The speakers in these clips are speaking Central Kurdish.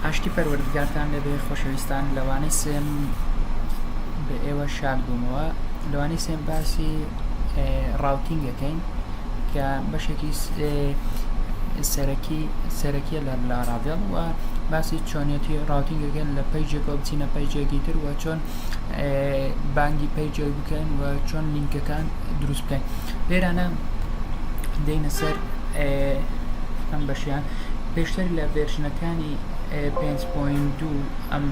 ئاشتی پەروەردگارتان لەبێ خۆشەویستان. لەوانەی سێم بە ئێوە شاد بوومەوە. لەوانەی سێم باسی ڕاوتینگەکەین کە بەشێکی سەرەکیە لە لاراڤێڵ و باسی چۆنیەتی ڕاوتینگەکەن لە پەیجێکەوە بچینە پەیجێکی تر و چۆن بانگی پەیجێک بکەین و چۆن لینکەکان دروست بکەین. لێرانە دەینە سەر ئەم بەشیان. پێشتر لە ڤێرژنەکانی 5.2 ئەم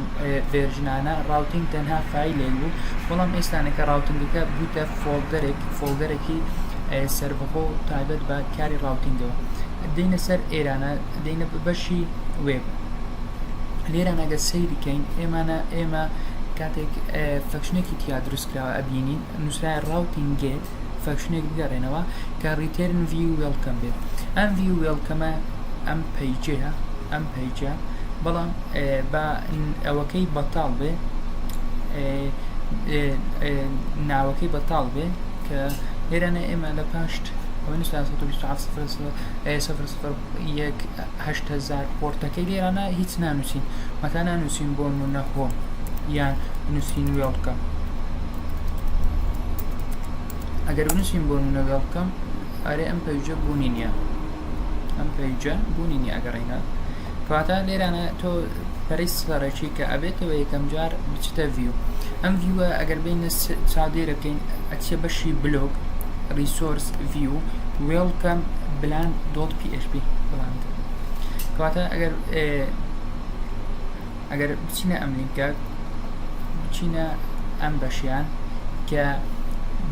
ڤێرژنانە ڕاوتینگ تەنها فایلێک بوو، بەڵام ئێستانەکە ڕاوتینگەکە بووتە فۆڵدەرێکی سەربەخۆ تایبەت بە کاری ڕاوتینگەوە. دەینە سەر ئێرانە، دەینە بەشی وێب. لێران ئەگە سەیریکەین ئێمە کاتێک فەکشنێکی تیا دروستکراوە ئەبینین نووسرای ڕاوتینگێت فەکشنێک بگەڕێنەوە کە ریتێرن ڤیو وێڵکەم بێت. ئەم ڤیو وێڵکەمە ئەم پەیجە بەڵام بە ئەوەکەی بەتاڵ بێ، ناوەکەی بەتاڵ بێ کە لێرانە ئێمە لە پاشت پۆرتەکەی لێرانە هیچ نانووسین، مەتا نانووسین بۆ نمونە هۆم یان نووسین وێڵکەم. ئەگەر بنووسین بۆ نمونە وێڵکەم ئەرێ ئەم پەیجە بوونی نییە، ئەگەڕێنە کەواتە لێرانە تۆ پەرەی سەرەکی کە ئەبێتەوە یەکەم جار بچتە ڤیو. ئەم ڤیوە ئەگەر بینە چاودێرە بکەین ئەچێ بەشی بلۆگ ریسۆرس ڤیو وێڵکەم بلاند دۆت PHP بلاند. کەواتە ئەگەر بچینە ئەم لینکە، بچینە ئەم بەشیان کە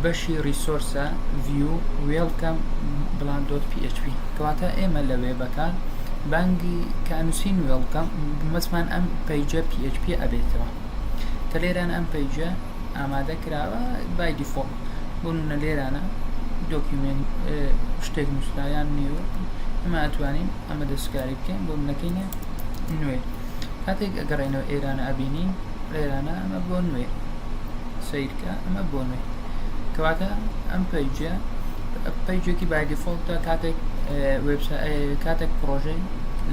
بەشی ریسۆرسە ڤیو وێڵکەم بلاند دۆت PHP. کەواتە ئێمە لە وێبەکان بانگی کانووسین وێڵکەم مەسمان ئەم پەیجە PHP ئەبێتەوە کە لێران ئەم پەیجە ئامادە کراوە بای دیفۆڵت. بۆنە لێرانە دۆکیومنت شتێک نووسرایان نیوە ئەمە ئەتوانین ئەمە دەستکاری بکەین بۆ منەکەینە نوێ. کاتێک ئەگەڕێنەوە ئێرانە ئەبینین لێرانە ئەمە بۆ نوێ سیرکە، ئەمە بۆ نوێ. کەواتە ئەم پەیجێکی بای دیفۆڵتە کاتێک پرۆژەی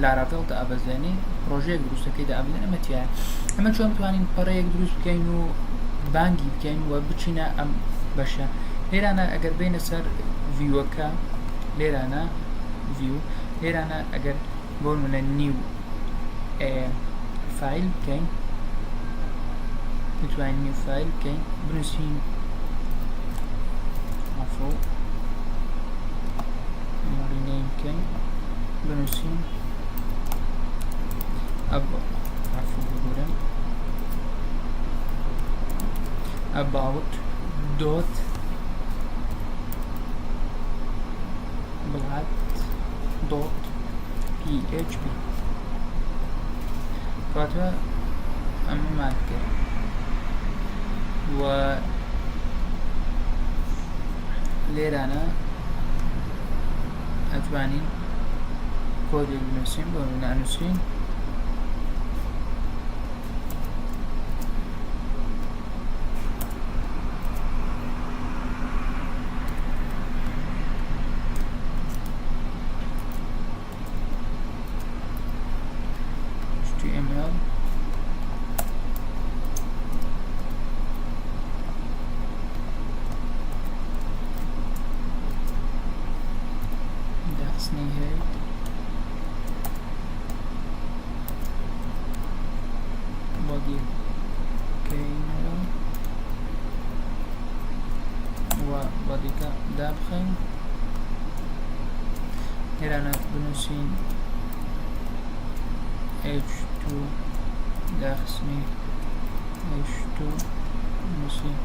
لاراڤێڵ ئەبەزێنی پرۆژەیەک دروستەکەی ئەبێن ئەمەتیایە. ئەمە چۆن توانین پەڕەیەک دروست بکەین و بانگی بکەین و بچینە ئەم بەشە. لێرانە ئەگەر بینە سەر ڤیوەکە، لێرانە ڤیو، لێرانە ئەگەر بۆ نمونە نیو فایل بکەین، بتوانین نیو فایل بکەین، بنووسین ڕینەیم بکەین، بنووسین about dot blood dot PHP. کاتە ئەمە مات کرد و لێرانە ئەتوانین کۆدێک بنووسین بۆ نانووسین HTML دەخستنی هەیە بۆدی کەینەوە و بۆدیکە دابخەین. لێرانە بنووسین H2 داخستنی H2 نووسین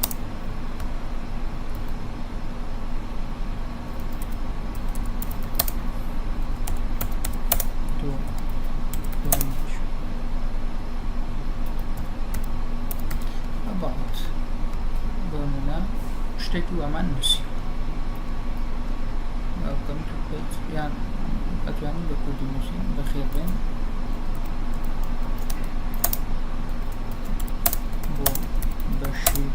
about بۆ نمونە شتێکی وامان نووسین welcome to page یان ئەتوانین بە کوردی نووسین بەخێربێن بۆ بەشی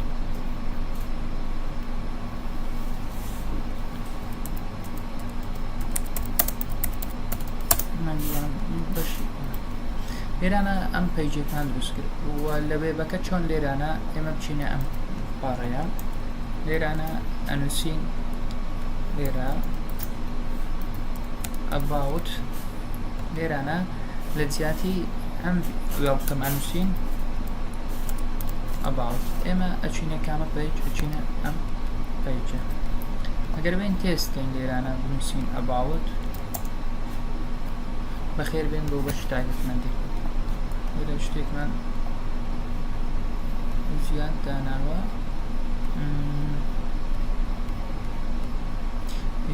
لێرانە ئەم پەیجەکان دروست کرد و لە وێبەکە چۆن لێرانە ئێمە بچینە ئەم پاڕەیە لێرانە ئەنووسین لێرە about لێرانە لە جیاتی ئەم وێڵکەم ئەنووسین about ئێمە ئەچینە کامە پەیج ئەچینە ئەم پەیجە ئەگەر بین تێستکەین لێرانە بنووسین about بەخێر بێن بۆ بەش تایبەتمەندی لێرە شتێکمان زیاد داناوە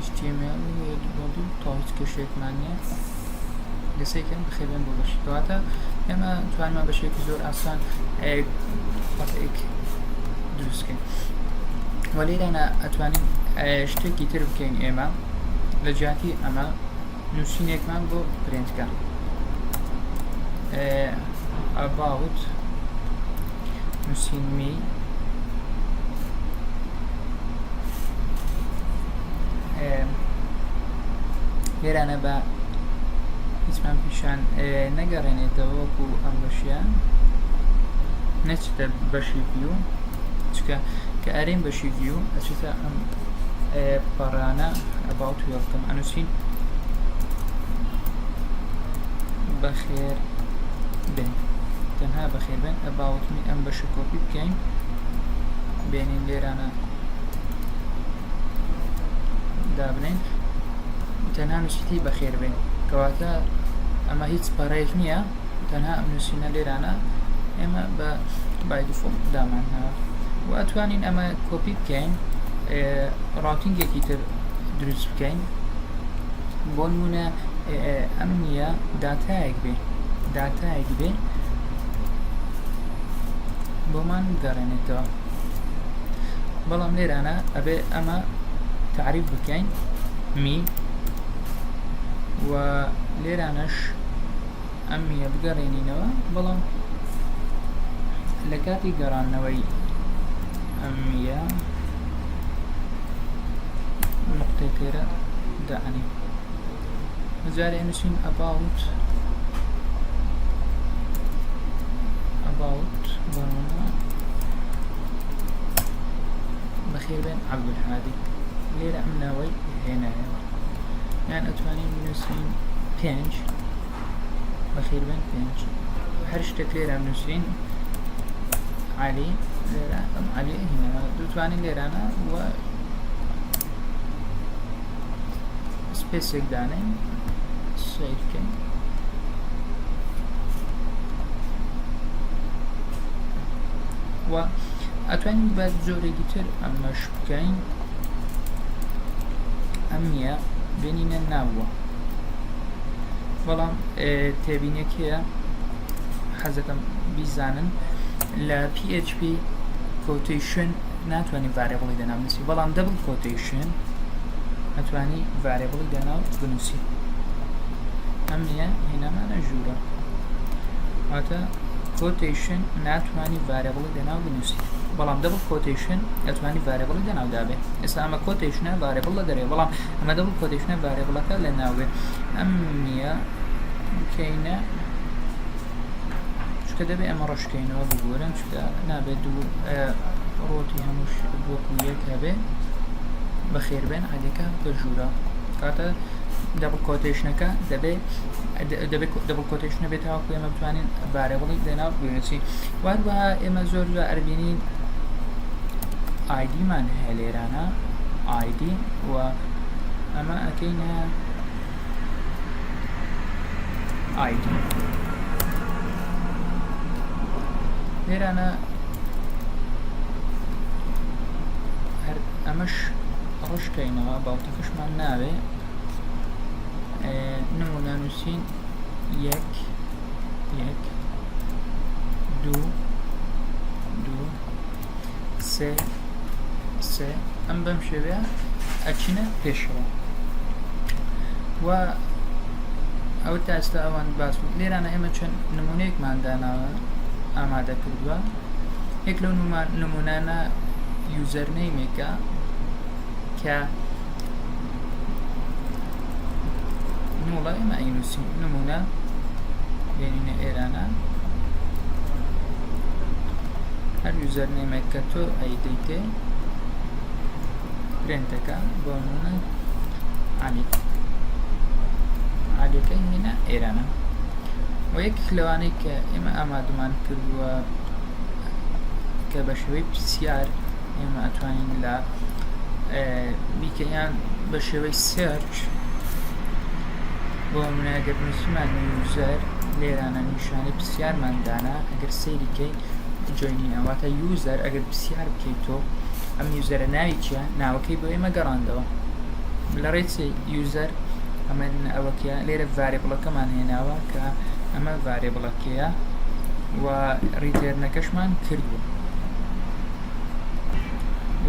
HTML بۆ تا هیچ کێشێکمان نییە دەسێکەن بەخێر بێن بۆ بەشی کەواتە ئێمە توانمان بەشێکی زۆر ئاسان قەتێک دروستکەین وە لێرانە ئەتوانین شتێکی تر بکەین ئێمە لە جیاتی ئەمە نووسینێکمان بۆ پرینتکە about نووسین me لێرانە بە هیچمان پیشان نەگەڕێنێتەوە وەکو ئەم بەشیان نەچتە بەشی view چکە کە ئەرێن بەشی view ئەچێتە ئەم پەڕانە about وێڵکەم ئەنووسین بەخێر بێن تەنها بەخێر بێن about me ئەم بەشە کۆپی بکەین بێنین لێرانە دابنین تەنها نووسیتی بەخێر بێن کەواتە ئەمە هیچ پەڕەیەک نییە تەنها ئەم نووسینە لێرانە ئێمە بە by default دامانەوە و ئەتوانین ئەمە کۆپی بکەین ڕاوتینگێکی تر دروست بکەین بۆ نمونە ئەم نییە داتایەک بێ بۆمان گەڕێنێتەوە بەڵام لێرانە ئەبێ ئەمە تعریف بکەین می و لێرانەش ئەم میە بگەڕێنینەوە بەڵام لە کاتی گەڕانەوەی ئەم میە نقطەی تێرە دائنی جارێ نووسین about بەڕوانە بەخێر بێن عەبدولحادی لێرە ئەم ناوەی هێنایەوە یان ئەتوانین بنووسین 5 بەخێر بێن 5 هەر شتێک لێرە بنووسین عەلی لێرە ئەم عەلی هێنایەوە دەتوانین لێرانە و سپێسێک دانین سیر بکەین و ئەتوانین بە جۆرێکی تر ئەمەش بکەین ئەم نییە بێنینە ناووە بەڵام تێبینێکیە حەزەکەم بیزانن لە PHP quotation ناتوانین ڤاریبڵی دەناو بنووسی بەڵام double quotation ئەتوانی ڤاریبڵی دەناو بنووسی ئەم نییە هێنامانە ژوورە واتە quotation ناتوانی ڤاریبڵی دەناو بنووسی بەڵام double quotation ئەتوانی ڤاریبڵی دەناو دابێ ئێستا ئەمە quotation ڤاریبڵ لە دەرێ بەڵام ئەمە double quotation ڤاریبڵەکە لە ناوێ ئەم نییە بکەینە چکە دەبێ ئەمە ڕۆژکەینەوە بگۆرن چکە نابێت دوو ڕۆتی هەمووش وەکو یەک هەبێ بەخێر بێن عەدەکە بە ژوورە کاتە double quotationەکە دەبێت double quotation بێت تاوەکو ئێمە بتوانین ڤاریبڵی دەناو بنووسین وهروەها ئێمە زۆر ئەربینین ID مان هەیە لێرانە ID و ئەمە ئەکەینە ID لێرانە هەر ئەمەش ڕۆژکەینەوە باوتەکەشمان ناوێ نمونە نووسین 1 2 3 ئەم بەم شێوەیە ئەچینە پێشەوە و ئەوە تا ئێستا ئەوان باس بوو لێرانە ئێمە چەند نمونەیەکمان داناوە ئامادە کردووە یەک لەو نمونانە یوزەرنەیمێکە کە نوڵە ئێمە ئەینووسین نمونە بینینە ئێرانە هەر یوزەرنێمێک کە تۆ ئەیدەیتێ پرێنتەکە بۆ نمونە عالیەکەی هێنا ئێرانە و یەکێک لەوانەی کە ئێمە ئامادەمان کردووە کە بە شێوەی پرسیار ئێمە ئەتوانین لە بیکەیان بە شێوەی سێرچ بۆ منەگەر نووسیمان یوزەر لێرانە نیشانەی پرسیارماندانا ئەگەر سەیریکەی جوینین ئەواتە یوزەر ئەگەر پرسیار بکەیتۆ ئەم یوزەرە ناوی چیە ناوەکەی بۆ ئێمە گەڕاندەوە لە ڕێچی یوزەر ئەمە ئەوەکە لێرە ڤاریبڵەکەمان هێناوە کە ئەمە ڤاریبڵەکەیە و ڕیتێرنەکەشمان کردووە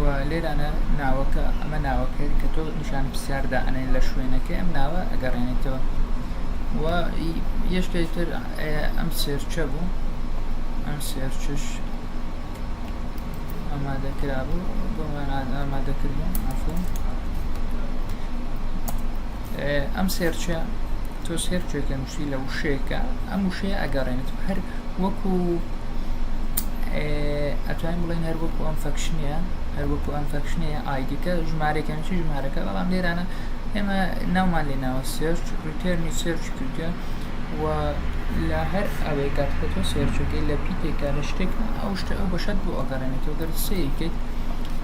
و لێرانە ناوەکە ئەمە ناوەکە کە تۆ نیشان پرسیاردا ئەنێن لە شوێنەکە ئەم ناوە ئەگەڕێنێتەوە و یەشتێک تر ئەم سێرچە بوو ئەم سێرچش ئامادەکرا بوو بۆمان ئامادەکردن ئەم سێرچە تۆ سێرچێکە نووسی لە وشەیەکە ئەم وشەیە ئەگەڕێنێت هەر وەکو ئەتوانین بڵێن هەر وەکو ئەم فەکشنەیە هەر وەکو ئەم فەکشنەیە ئایدیکە ژمارەکەنی ژمارەکە بەڵام لێرانە ئێمە ناومان لێناوە سێرچ ریتێرنی سێرچ کردە و لە هەر ئەوەی کات کە تۆ سێرچەکەی لە پیتێکە لە شتێک ئەو شتە ئەو بەشەت بۆ ئەگەڕێنێتەوە گەر سەیەکەیت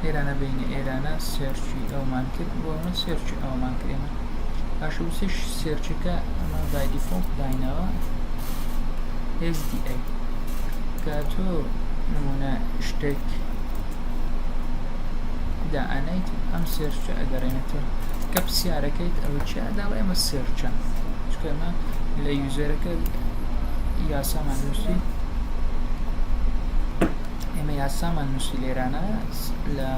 لێرانە بینی ئێرانە سێرچی ئەومان کرد بۆ ئەمە سێرچی ئەومان کرێمە باشە وسش سێرچەکە ئەمە بای دیفۆڵت داینەوە SDA کە تۆ نمونە شتێک دائەنیت ئەم سێرچە ئەگەڕێنێتەوە کە پرسیارەکەیت ئەوە چیە داوە ئێمە سێرچە چکە ئەمە لە یوزەرەکە یاسامان نووسی ئێمە یاسامان نووسی لێرانە لە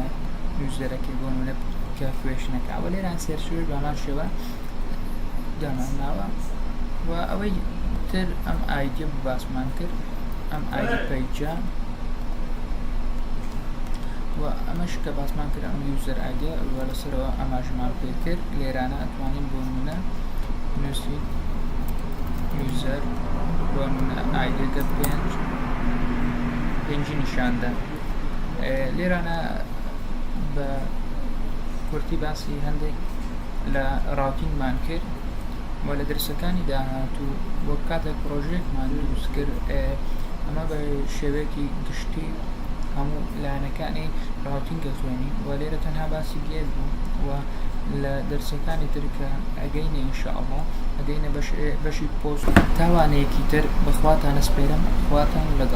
یوزەرەکەی بۆ نمونە کە کوێشنەکە ئەوە لێران سێرچەوە بەمان شێوە داماناوە و ئەوەی تر ئەم ئایدە باسمان کرد ئەم ئایدی پەیجە و ئەمەش کە باسمان کرد ئەم یوزەر ئایدە وە لەسەرەوە ئەماژمان پێ کرد لێرانە ئەتوانین بۆ نمونە نووسی یوزەر بۆ نمونە ئایدەکە پێنجی نیشاندا لێرانە بە کورتی باسی هەندێک لە ڕاوتینگمان کرد و لە دەرسەکانی داهاتوو بۆ کاتێک پرۆژێکمان دروست کرد ئەمە بە شێوەیەکی گشتی هەموو لایەنەکانی ڕاوتینگە توێنی و لێرە تەنها باسی گێت بوو و لە دەرسەکانی ترکە ئەگەینە ئینشاءالله ئەگەینە بەشی پۆست تاوانەیەکی تر بەخواتان ئەسپێرم خواتان لەگەڵ